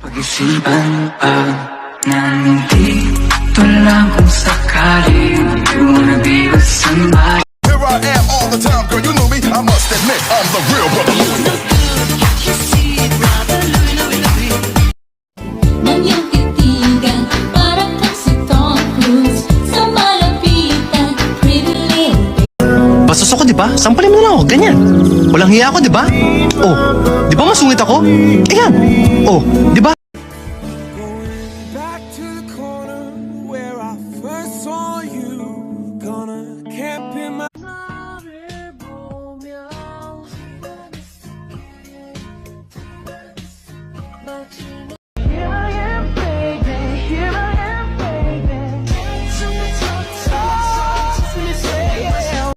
Pag-isipan pa na nandito lang kung sakali. You wanna be with somebody. Here I am all the time, girl, you know me. I must admit, I'm the real brother Louie. Nang iyong titigan, parang kang si Tom Cruise sa malapitan, pretty little. Bastos ako, di ba? Sampalin mo na lang ako, ganyan. Walang hiya ako, di ba? Oh, di ba masungit ako? Ayan. Oh, di ba?